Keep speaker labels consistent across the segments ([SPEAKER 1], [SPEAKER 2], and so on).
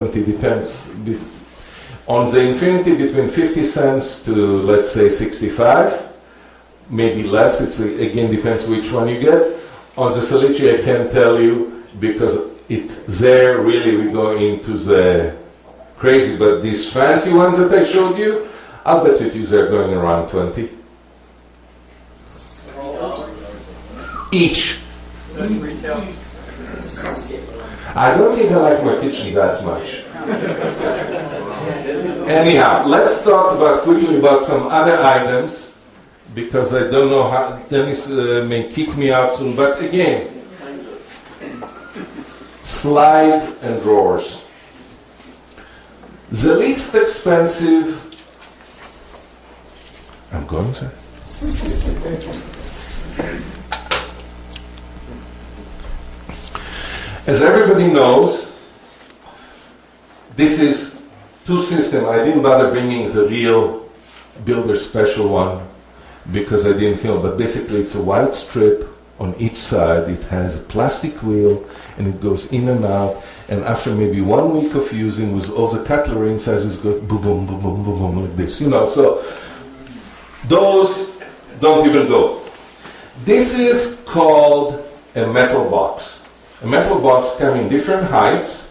[SPEAKER 1] It depends. On the infinity, between 50 cents to, let's say, 65, maybe less. It again depends which one you get. On the Salici, I can't tell you because there really we go into the crazy. But these fancy ones that I showed you, I'll bet with you they're going around 20 each. I don't think I like my kitchen that much. Anyhow, let's talk quickly about some other items, because I don't know how Dennis may kick me out soon. But again, slides and drawers. The least expensive. I'm going, sir. As everybody knows, this is two systems. I didn't bother bringing the real builder special one because I didn't feel, but basically it's a white strip on each side. It has a plastic wheel and it goes in and out, and after maybe 1 week of using with all the cutlery inside, it goes boom, boom, boom, boom, boom, boom, like this, so those don't even go. This is called a metal box. A metal box comes in different heights.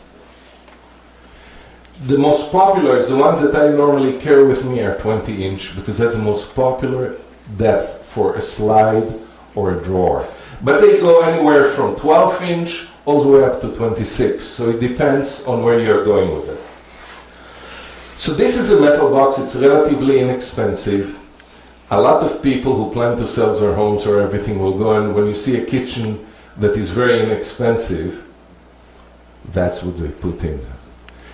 [SPEAKER 1] The most popular is the ones that I normally carry with me are 20-inch, because that's the most popular depth for a slide or a drawer. But they go anywhere from 12-inch all the way up to 26, so it depends on where you're going with it. So this is a metal box. It's relatively inexpensive. A lot of people who plan to sell their homes or everything will go, and when you see a kitchen that is very inexpensive, that's what they put in.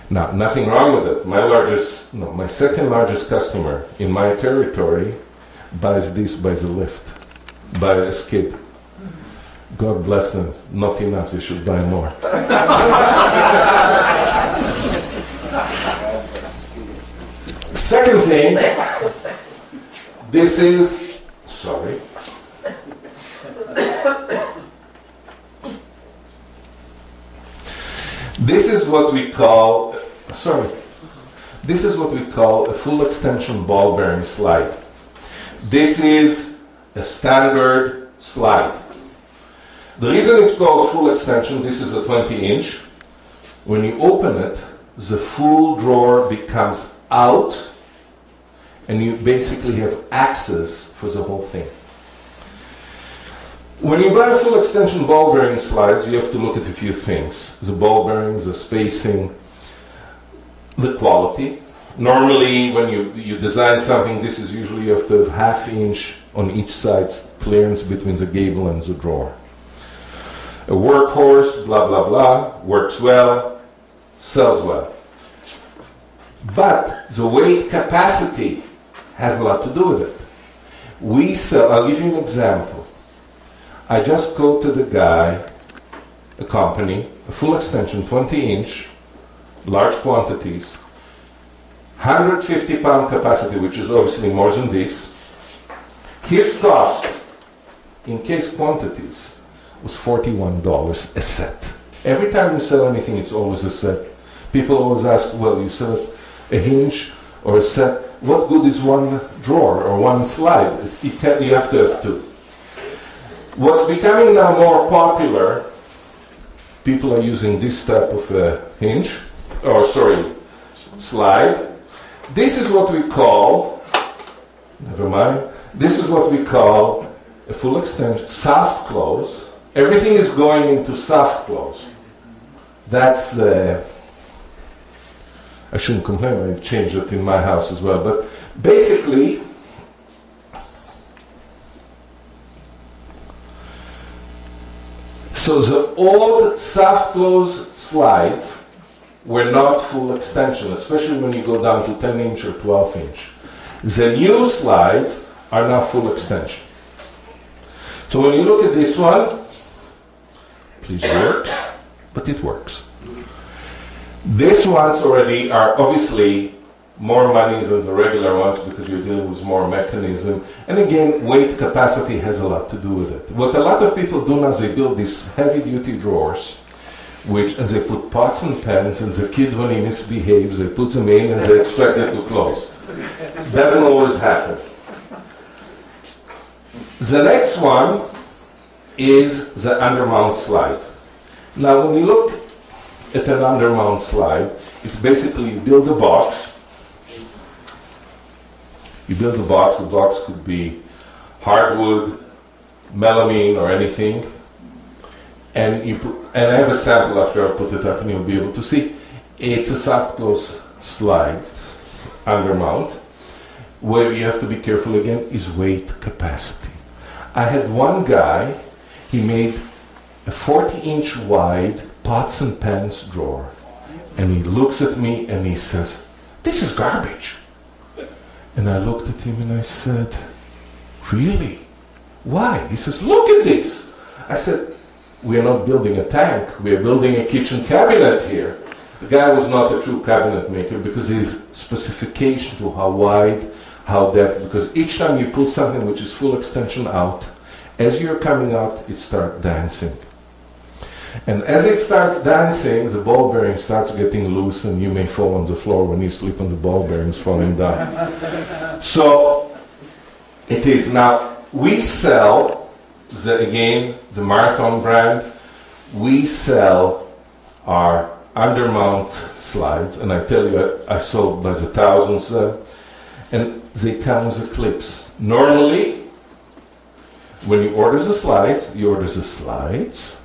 [SPEAKER 1] Now, nothing wrong with it. My second largest customer in my territory buys this by the lift, by a skid. God bless them. Not enough. They should buy more. Second thing, this is, sorry. This is what we call, a full extension ball bearing slide. This is a standard slide. The reason it's called full extension, this is a 20-inch. When you open it, the full drawer becomes out, and you basically have access for the whole thing. When you buy a full extension ball bearing slides, you have to look at a few things. The ball bearings, the spacing, the quality. Normally, when you design something, this is usually you have to have half-inch on each side clearance between the gable and the drawer. A workhorse, blah, blah, blah, works well, sells well. But the weight capacity has a lot to do with it. We sell, I'll give you an example. I just quoted a guy, a company, a full extension, 20-inch, large quantities, 150-pound capacity, which is obviously more than this. His cost, in case quantities, was $41 a set. Every time you sell anything, it's always a set. People always ask, well, you sell a hinge or a set. What good is one drawer or one slide? You have to have two. What's becoming now more popular, people are using this type of hinge, slide. This is what we call, this is what we call a full extension, soft close. Everything is going into soft close. That's I shouldn't complain, I changed it in my house as well, but basically, so the old soft close slides were not full extension, especially when you go down to 10-inch or 12-inch. The new slides are now full extension. So when you look at this one, please work, but it works. These ones already are obviously more money than the regular ones because you're dealing with more mechanism. And again, weight capacity has a lot to do with it. What a lot of people do now is they build these heavy-duty drawers and they put pots and pans, and the kid, when he misbehaves, they put them in and they expect it to close. Doesn't always happen. The next one is the undermount slide. Now, when you look at an undermount slide, it's basically you build a box. You build a box. The box could be hardwood, melamine, or anything. And I have a sample after I put it up, and you'll be able to see. It's a soft close slide, undermount. Where you have to be careful again is weight capacity. I had one guy, he made a 40-inch wide pots and pans drawer. And he looks at me and he says, "This is garbage." And I looked at him and I said, "Really? Why?" He says, "Look at this." I said, "We are not building a tank, we are building a kitchen cabinet here." The guy was not a true cabinet maker because his specification to how wide, how depth, because each time you put something which is full extension out, as you're coming out, it starts dancing. And as it starts dancing, the ball bearing starts getting loose and you may fall on the floor when you sleep on the ball bearings falling down. So it is. Now, we sell, the Marathon brand, we sell our undermount slides, and I tell you, I sold by the thousands, and they come with a clips. Normally, when you order the slides, you order the slides,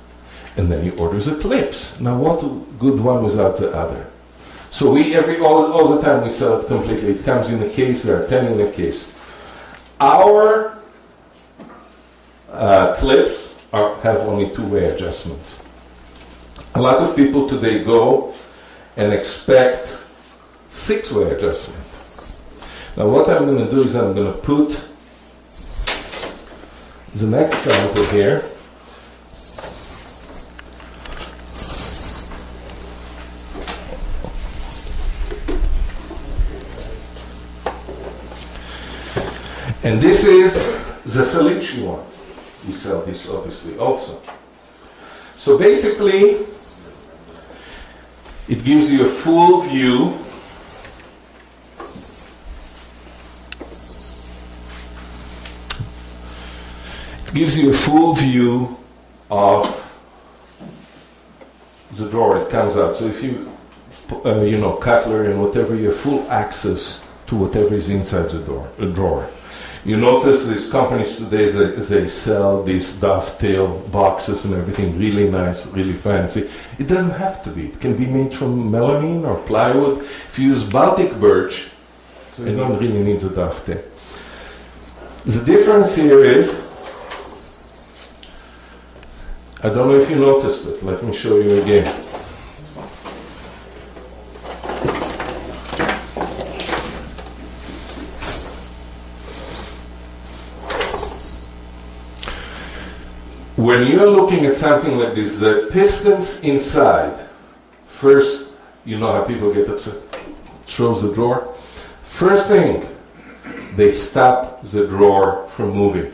[SPEAKER 1] and then you order the clips. Now, what good one without the other? So all the time we sell it completely. It comes in a case, there are 10 in a case. Our clips have only two-way adjustments. A lot of people today go and expect six-way adjustment. Now what I'm going to do is I'm going to put the next sample here. And this is the Salici one. We sell this obviously also. So basically, it gives you a full view of the drawer. It comes out. So if you, cutlery and whatever, you have full access to whatever is inside the drawer. You notice these companies today, they sell these dovetail boxes and everything, really nice, really fancy. It doesn't have to be. It can be made from melamine or plywood. If you use Baltic birch, so you don't really need the dovetail. The difference here is, I don't know if you noticed it. Let me show you again. When you're looking at something like this, the pistons inside, first, you know how people get upset, throws the drawer. First thing, they stop the drawer from moving,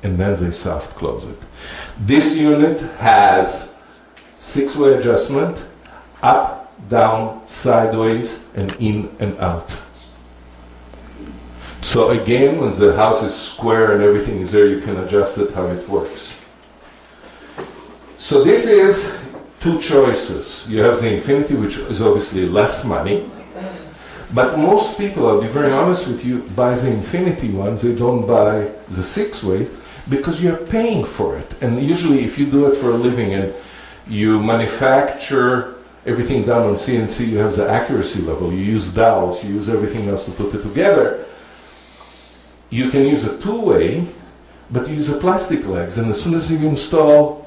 [SPEAKER 1] and then they soft close it. This unit has six-way adjustment, up, down, sideways, and in and out. So again, when the house is square and everything is there, you can adjust it how it works. So this is two choices. You have the Infinity, which is obviously less money, but most people, I'll be very honest with you, buy the Infinity ones. They don't buy the six-way because you're paying for it. And usually if you do it for a living and you manufacture everything done on CNC, you have the accuracy level. You use dowels, you use everything else to put it together. You can use a two-way, but you use the plastic legs. And as soon as you install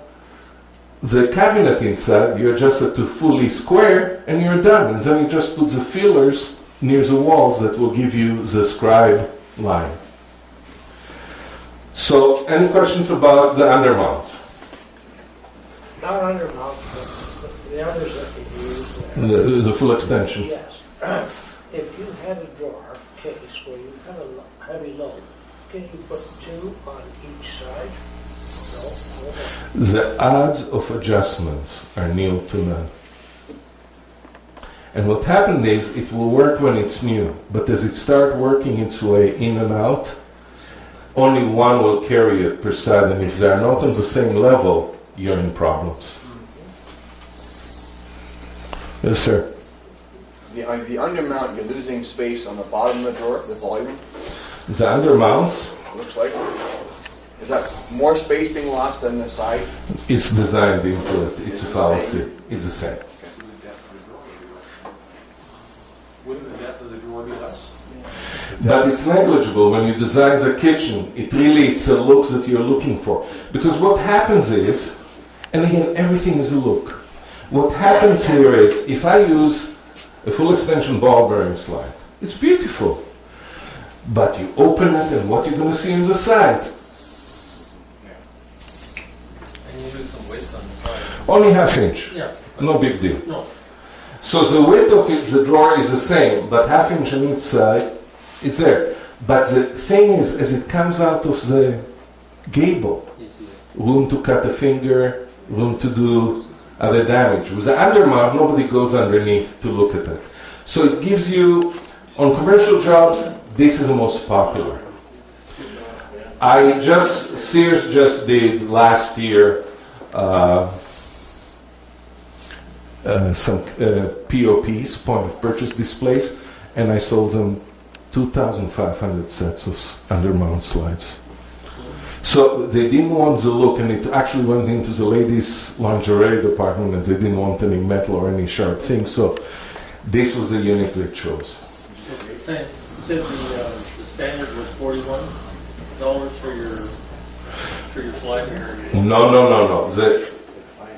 [SPEAKER 1] the cabinet inside, you adjust it to fully square, and you're done. And then you just put the fillers near the walls that will give you the scribe line. So, any questions about the undermounts?
[SPEAKER 2] Not undermount, but the others that you use.
[SPEAKER 1] The full extension.
[SPEAKER 2] Yes. If you had a drawer case where you have a heavy load, can you put two on each side?
[SPEAKER 1] The odds of adjustments are nil to none. And what happened is, it will work when it's new, but as it starts working its way in and out, only one will carry it per side, and if they are not on the same level, you're in problems. Yes, sir?
[SPEAKER 3] The undermount, you're losing space on the bottom of the drawer, the volume,
[SPEAKER 1] The undermounts,
[SPEAKER 3] looks like. Is that more space being lost than the side?
[SPEAKER 1] it's designed into it. It's a fallacy. It's the same.
[SPEAKER 4] Wouldn't the depth of the drawer be less?
[SPEAKER 1] But it's negligible when you design the kitchen. It's a look that you're looking for. Because what happens is, and again, everything is a look. What happens here is, if I use a full extension ball bearing slide, it's beautiful. But you open it, and what you're going to see on the side?
[SPEAKER 4] And you lose some width on the side.
[SPEAKER 1] Only ½ inch.
[SPEAKER 4] Yeah.
[SPEAKER 1] No big deal.
[SPEAKER 4] No.
[SPEAKER 1] So the width of the drawer is the same, but ½ inch on each side, it's there. But the thing is, as it comes out of the gable, room to cut a finger, room to do other damage. With the undermount, nobody goes underneath to look at it. So it gives you, on commercial jobs, this is the most popular. Sears just did last year some POPs, point of purchase displays, and I sold them 2,500 sets of undermount slides. So they didn't want the look, and it actually went into the ladies' lingerie department, and they didn't want any metal or any sharp things. So this was the unit they chose.
[SPEAKER 4] Okay. You said the standard was $41 for your slide here.
[SPEAKER 1] No. The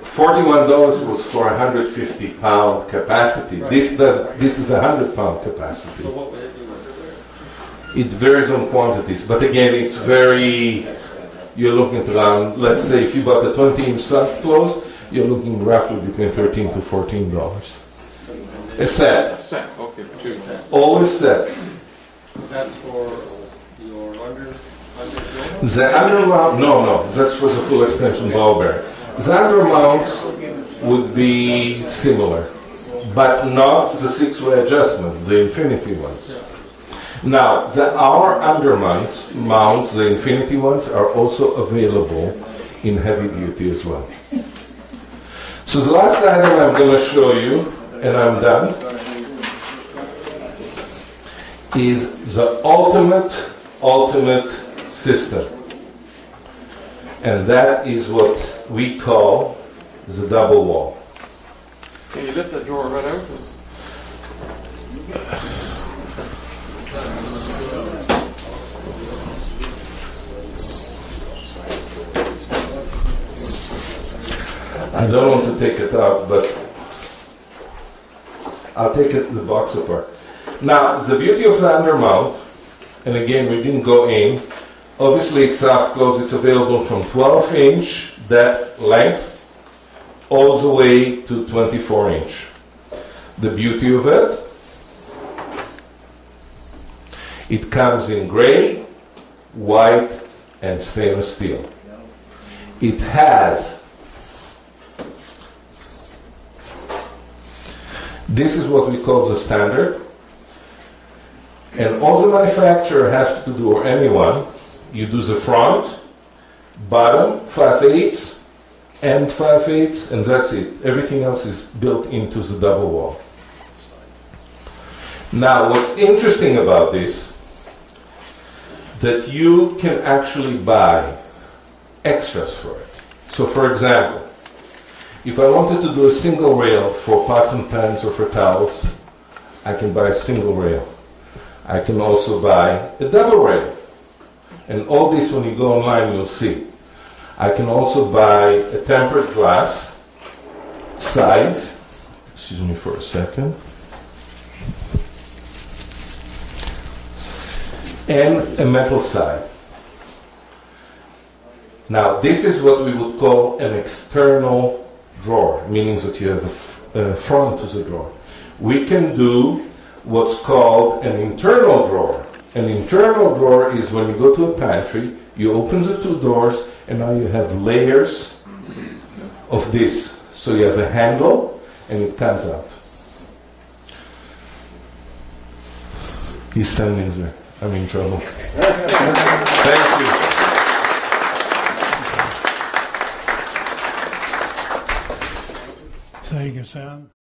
[SPEAKER 1] $41 was for 150-pound capacity.
[SPEAKER 4] Right.
[SPEAKER 1] This is a 100-pound capacity.
[SPEAKER 4] So what would it do?
[SPEAKER 1] It varies on quantities, but again, it's very. You're looking at around, let's say, if you bought a 20-inch soft close, you're looking roughly between $13 to $14. A set.
[SPEAKER 4] Okay, two sets.
[SPEAKER 1] Always sets.
[SPEAKER 4] That's for your under
[SPEAKER 1] The undermount, no, that's for the full extension ball bearing. The undermounts would be similar, but not the six-way adjustment, the infinity ones. Now, our undermounts, the infinity ones, are also available in heavy duty as well. So the last item I'm going to show you, and I'm done, is the ultimate system. And that is what we call the double wall.
[SPEAKER 3] Can you lift the drawer right out?
[SPEAKER 1] I don't want to take it out, but I'll take the box apart. Now, the beauty of the undermount, and again, we didn't go in, obviously it's soft close, it's available from 12-inch depth length all the way to 24-inch. The beauty of it, it comes in gray, white, and stainless steel. It has, this is what we call the standard, and all the manufacturer has to do, or anyone, you do the front, bottom, 5/8, and 5/8, and that's it. Everything else is built into the double wall. Now, what's interesting about this, that you can actually buy extras for it. So, for example, if I wanted to do a single rail for pots and pans or for towels, I can buy a single rail. I can also buy a double rail. And all this, when you go online, you'll see. I can also buy a tempered glass sides. Excuse me for a second. And a metal side. Now, this is what we would call an external drawer, meaning that you have a front to the drawer. We can do what's called an internal drawer. An internal drawer is when you go to a pantry You open the two doors, and now you have layers of this. So you have a handle, and it comes out. He's standing there. I'm in trouble. Thank you.
[SPEAKER 5] Thank you, Sam.